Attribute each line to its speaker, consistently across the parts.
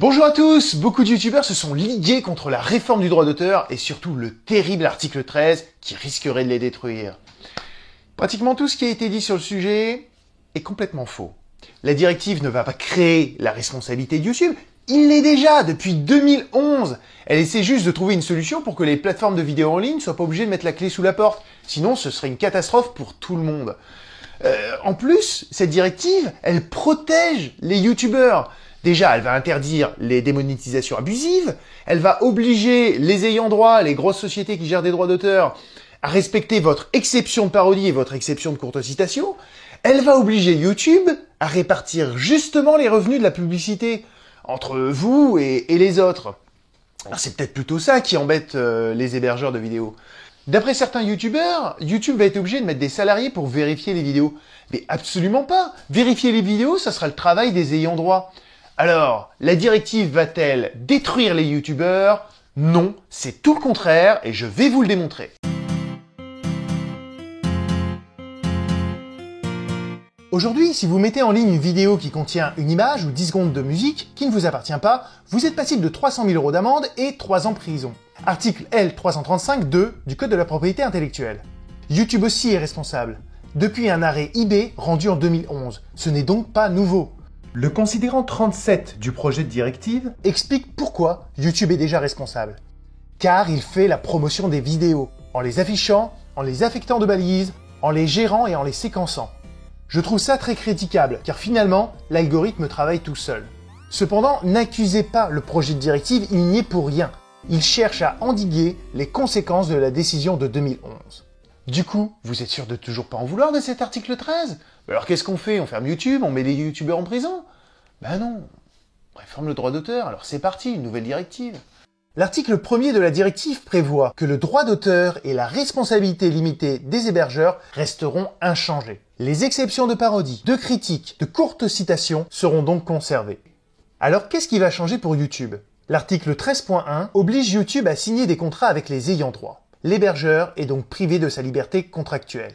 Speaker 1: Bonjour à tous. Beaucoup de youtubeurs se sont ligués contre la réforme du droit d'auteur et surtout le terrible article 13 qui risquerait de les détruire. Pratiquement tout ce qui a été dit sur le sujet est complètement faux. La directive ne va pas créer la responsabilité de YouTube, il l'est déjà depuis 2011. Elle essaie juste de trouver une solution pour que les plateformes de vidéos en ligne soient pas obligées de mettre la clé sous la porte. Sinon, ce serait une catastrophe pour tout le monde. En plus, cette directive, elle protège les youtubeurs. Déjà, elle va interdire les démonétisations abusives, elle va obliger les ayants droit, les grosses sociétés qui gèrent des droits d'auteur, à respecter votre exception de parodie et votre exception de courte citation, elle va obliger YouTube à répartir justement les revenus de la publicité entre vous et les autres. Alors c'est peut-être plutôt ça qui embête les hébergeurs de vidéos. D'après certains youtubeurs, YouTube va être obligé de mettre des salariés pour vérifier les vidéos. Mais absolument pas. Vérifier les vidéos, ça sera le travail des ayants droit. Alors, la directive va-t-elle détruire les youtubeurs? Non, c'est tout le contraire et je vais vous le démontrer. Aujourd'hui, si vous mettez en ligne une vidéo qui contient une image ou 10 secondes de musique qui ne vous appartient pas, vous êtes passible de 300 000 € d'amende et 3 ans de prison. Article L335-2 du Code de la propriété intellectuelle. YouTube aussi est responsable. Depuis un arrêt eBay rendu en 2011. Ce n'est donc pas nouveau. Le considérant 37 du projet de directive explique pourquoi YouTube est déjà responsable. Car il fait la promotion des vidéos, en les affichant, en les affectant de balises, en les gérant et en les séquençant. Je trouve ça très critiquable, car finalement, l'algorithme travaille tout seul. Cependant, n'accusez pas le projet de directive, il n'y est pour rien. Il cherche à endiguer les conséquences de la décision de 2011. Du coup, vous êtes sûr de toujours pas en vouloir de cet article 13 ? Alors qu'est-ce qu'on fait ? On ferme YouTube ? On met les youtubeurs en prison ? Ben non, on réforme le droit d'auteur, alors c'est parti, une nouvelle directive. L'article 1er de la directive prévoit que le droit d'auteur et la responsabilité limitée des hébergeurs resteront inchangés. Les exceptions de parodie, de critique, de courtes citations seront donc conservées. Alors qu'est-ce qui va changer pour YouTube ? L'article 13.1 oblige YouTube à signer des contrats avec les ayants droit. L'hébergeur est donc privé de sa liberté contractuelle.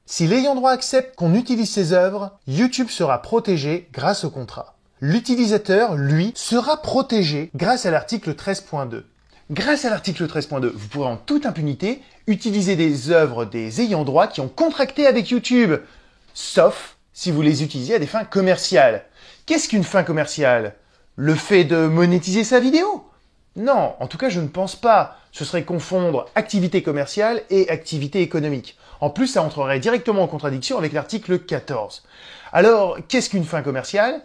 Speaker 1: Si l'ayant droit accepte qu'on utilise ses œuvres, YouTube sera protégé grâce au contrat. L'utilisateur, lui, sera protégé grâce à l'article 13.2. Grâce à l'article 13.2, vous pourrez en toute impunité utiliser des œuvres des ayants droit qui ont contracté avec YouTube, sauf si vous les utilisez à des fins commerciales. Qu'est-ce qu'une fin commerciale ? Le fait de monétiser sa vidéo ? Non, en tout cas je ne pense pas. Ce serait confondre activité commerciale et activité économique. En plus, ça entrerait directement en contradiction avec l'article 14. Alors, qu'est-ce qu'une fin commerciale ?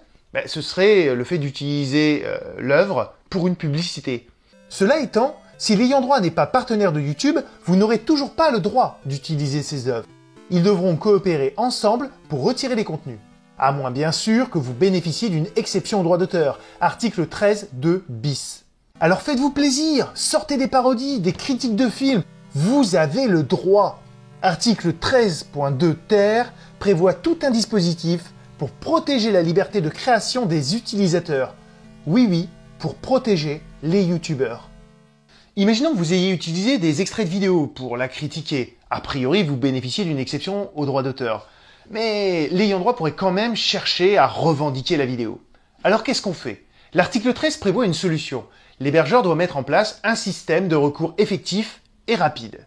Speaker 1: Ce serait le fait d'utiliser l'œuvre pour une publicité. Cela étant, si l'ayant droit n'est pas partenaire de YouTube, vous n'aurez toujours pas le droit d'utiliser ces œuvres. Ils devront coopérer ensemble pour retirer les contenus. À moins bien sûr que vous bénéficiez d'une exception au droit d'auteur, article 13.2 bis. Alors faites-vous plaisir, sortez des parodies, des critiques de films, vous avez le droit. Article 13.2 ter prévoit tout un dispositif pour protéger la liberté de création des utilisateurs. Oui, pour protéger les youtubeurs. Imaginons que vous ayez utilisé des extraits de vidéos pour la critiquer. A priori, vous bénéficiez d'une exception au droit d'auteur. Mais l'ayant droit pourrait quand même chercher à revendiquer la vidéo. Alors qu'est-ce qu'on fait ? L'article 13 prévoit une solution. L'hébergeur doit mettre en place un système de recours effectif et rapide.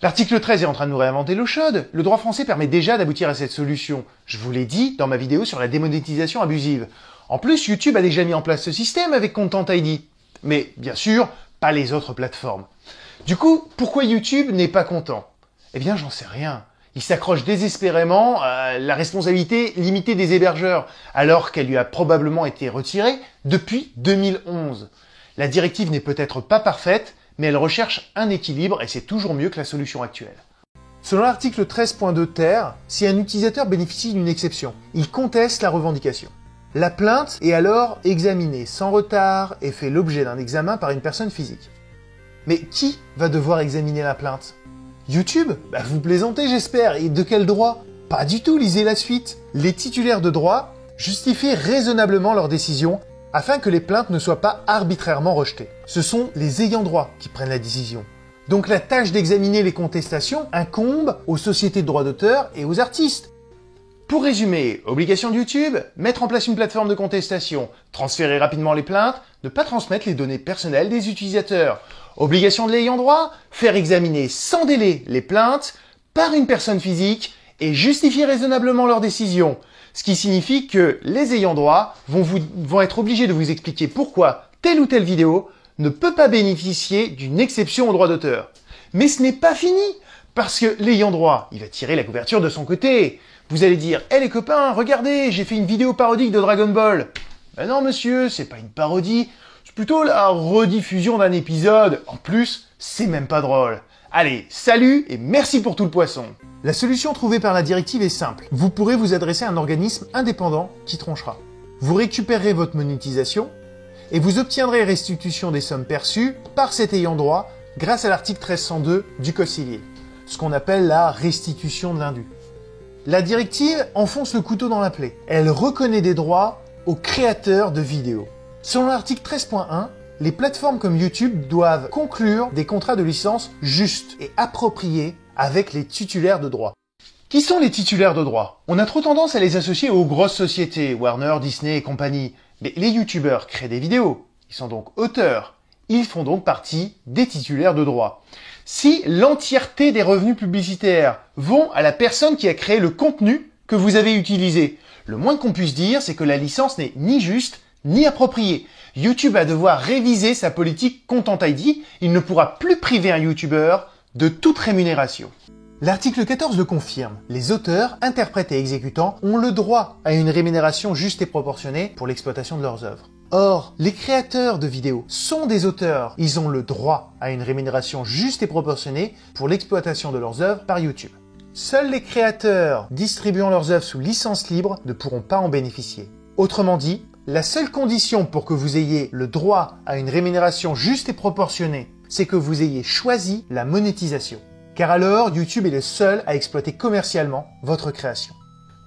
Speaker 1: L'article 13 est en train de nous réinventer l'eau chaude. Le droit français permet déjà d'aboutir à cette solution. Je vous l'ai dit dans ma vidéo sur la démonétisation abusive. En plus, YouTube a déjà mis en place ce système avec Content ID. Mais bien sûr, pas les autres plateformes. Du coup, pourquoi YouTube n'est pas content ? Eh bien, j'en sais rien. Il s'accroche désespérément à la responsabilité limitée des hébergeurs, alors qu'elle lui a probablement été retirée depuis 2011. La directive n'est peut-être pas parfaite, mais elle recherche un équilibre et c'est toujours mieux que la solution actuelle. Selon l'article 13.2 ter, si un utilisateur bénéficie d'une exception, il conteste la revendication. La plainte est alors examinée sans retard et fait l'objet d'un examen par une personne physique. Mais qui va devoir examiner la plainte ? YouTube ? Vous plaisantez j'espère, et de quel droit ? Pas du tout, lisez la suite. Les titulaires de droit justifient raisonnablement leur décision afin que les plaintes ne soient pas arbitrairement rejetées. Ce sont les ayants droit qui prennent la décision. Donc la tâche d'examiner les contestations incombe aux sociétés de droit d'auteur et aux artistes. Pour résumer, obligation de YouTube, mettre en place une plateforme de contestation, transférer rapidement les plaintes, ne pas transmettre les données personnelles des utilisateurs. Obligation de l'ayant droit, faire examiner sans délai les plaintes par une personne physique et justifier raisonnablement leur décision. Ce qui signifie que les ayants droit vont être obligés de vous expliquer pourquoi telle ou telle vidéo ne peut pas bénéficier d'une exception au droit d'auteur. Mais ce n'est pas fini, parce que l'ayant droit, il va tirer la couverture de son côté. Vous allez dire, hé les copains, regardez, j'ai fait une vidéo parodique de Dragon Ball. Ben non monsieur, c'est pas une parodie, c'est plutôt la rediffusion d'un épisode. En plus, c'est même pas drôle. Allez, salut et merci pour tout le poisson. La solution trouvée par la directive est simple. Vous pourrez vous adresser à un organisme indépendant qui tranchera. Vous récupérerez votre monétisation et vous obtiendrez restitution des sommes perçues par cet ayant droit grâce à l'article 1302 du Code civil, ce qu'on appelle la restitution de l'indu. La directive enfonce le couteau dans la plaie. Elle reconnaît des droits aux créateurs de vidéos. Selon l'article 13.1, les plateformes comme YouTube doivent conclure des contrats de licence justes et appropriés avec les titulaires de droits. Qui sont les titulaires de droits? On a trop tendance à les associer aux grosses sociétés, Warner, Disney et compagnie. Mais les YouTubeurs créent des vidéos. Ils sont donc auteurs. Ils font donc partie des titulaires de droits. Si l'entièreté des revenus publicitaires vont à la personne qui a créé le contenu que vous avez utilisé, le moins qu'on puisse dire, c'est que la licence n'est ni juste ni appropriée. YouTube va devoir réviser sa politique Content ID. Il ne pourra plus priver un YouTuber de toute rémunération. L'article 14 le confirme. Les auteurs, interprètes et exécutants ont le droit à une rémunération juste et proportionnée pour l'exploitation de leurs œuvres. Or, les créateurs de vidéos sont des auteurs. Ils ont le droit à une rémunération juste et proportionnée pour l'exploitation de leurs œuvres par YouTube. Seuls les créateurs distribuant leurs œuvres sous licence libre ne pourront pas en bénéficier. Autrement dit, la seule condition pour que vous ayez le droit à une rémunération juste et proportionnée, c'est que vous ayez choisi la monétisation. Car alors, YouTube est le seul à exploiter commercialement votre création.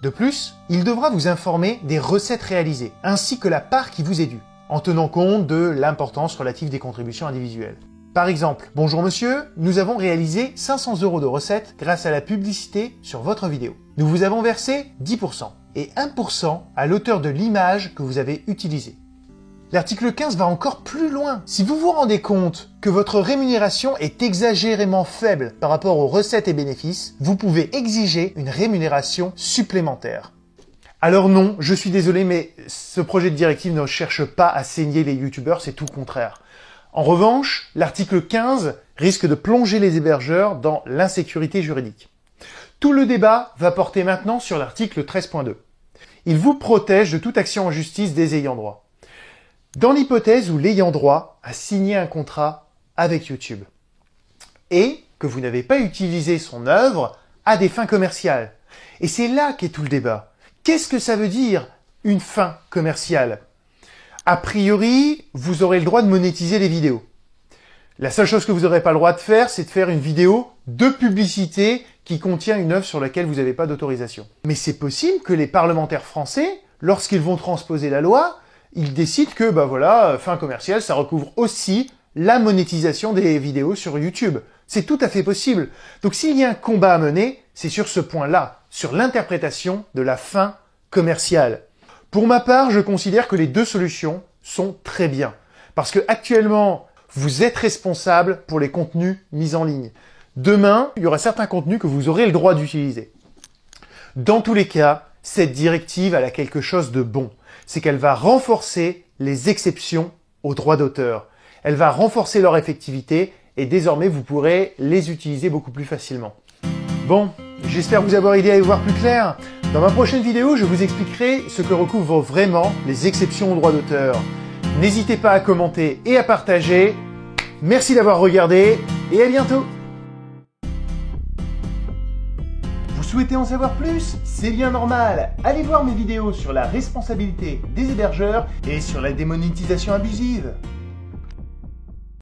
Speaker 1: De plus, il devra vous informer des recettes réalisées, ainsi que la part qui vous est due, en tenant compte de l'importance relative des contributions individuelles. Par exemple, bonjour monsieur, nous avons réalisé 500 € de recettes grâce à la publicité sur votre vidéo. Nous vous avons versé 10% et 1% à l'auteur de l'image que vous avez utilisée. L'article 15 va encore plus loin. Si vous vous rendez compte que votre rémunération est exagérément faible par rapport aux recettes et bénéfices, vous pouvez exiger une rémunération supplémentaire. Alors non, je suis désolé, mais ce projet de directive ne cherche pas à saigner les youtubeurs, c'est tout le contraire. En revanche, l'article 15 risque de plonger les hébergeurs dans l'insécurité juridique. Tout le débat va porter maintenant sur l'article 13.2. Il vous protège de toute action en justice des ayants droit. Dans l'hypothèse où l'ayant droit a signé un contrat avec YouTube et que vous n'avez pas utilisé son œuvre à des fins commerciales. Et c'est là qu'est tout le débat. Qu'est-ce que ça veut dire une fin commerciale? A priori, vous aurez le droit de monétiser les vidéos. La seule chose que vous n'aurez pas le droit de faire, c'est de faire une vidéo de publicité qui contient une œuvre sur laquelle vous n'avez pas d'autorisation. Mais c'est possible que les parlementaires français, lorsqu'ils vont transposer la loi, ils décident que, fin commerciale, ça recouvre aussi la monétisation des vidéos sur YouTube. C'est tout à fait possible. Donc s'il y a un combat à mener, c'est sur ce point-là, sur l'interprétation de la fin commerciale. Pour ma part, je considère que les deux solutions sont très bien. Parce que actuellement, vous êtes responsable pour les contenus mis en ligne. Demain, il y aura certains contenus que vous aurez le droit d'utiliser. Dans tous les cas, cette directive, elle a quelque chose de bon. C'est qu'elle va renforcer les exceptions aux droits d'auteur. Elle va renforcer leur effectivité et désormais vous pourrez les utiliser beaucoup plus facilement. Bon, j'espère vous avoir aidé à y voir plus clair. Dans ma prochaine vidéo, je vous expliquerai ce que recouvrent vraiment les exceptions aux droits d'auteur. N'hésitez pas à commenter et à partager. Merci d'avoir regardé et à bientôt. Vous souhaitez en savoir plus? C'est bien normal. Allez voir mes vidéos sur la responsabilité des hébergeurs et sur la démonétisation abusive.